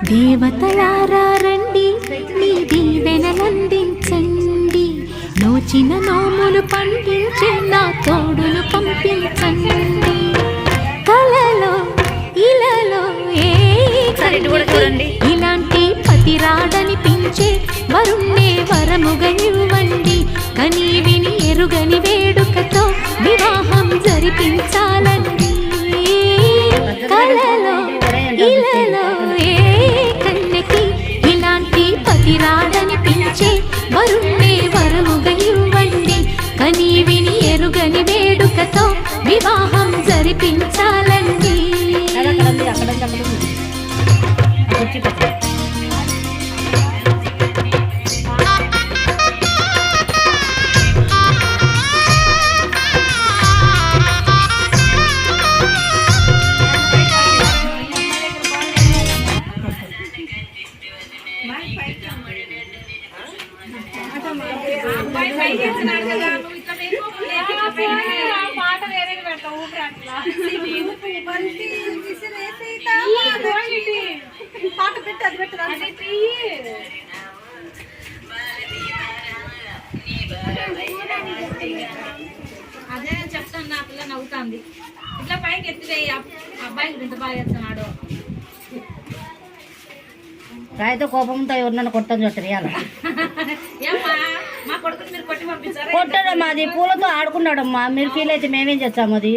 దేవతలారా రండి, మీ దీవెనలందించండి. నోచిన నోములు పండించే నా తోడును పంపించండి. కలలో ఇలలో ఇలాంటి పతిరాడనిపించే వరుణ్ణే వరముగా ఇవ్వండి. కని విని ఎరుగని వేడుకతో వివాహం జరిపించాలండి. కలలో ఇలలో కన్యకి ఇలాంటి పతిరాడనిపించే వరుణ్ణే వరముగా ఇవ్వండి. కని విని ఎరుగని వేడుకతో వివాహం జరిపించాలండి. పాట వేరే పెడతావు పాట పెట్టి అది పెట్టరా అదే చెప్తాను. నా పిల్ల నవ్వుతుంది. ఇట్లా పైకి ఎత్తితే అబ్బాయి ఇంత బాగా ఎత్తున్నాడు. రాయితో కోపంతో ఎవరినన్నా కొట్టని చుట్టారు. మా కొడుకుని మీరు కొట్టి పంపించారు. కొట్టాడమ్మా, అది పూలతో ఆడుకున్నాడమ్మా. మీరు ఫీల్ అయితే మేమేం చేస్తాము. అది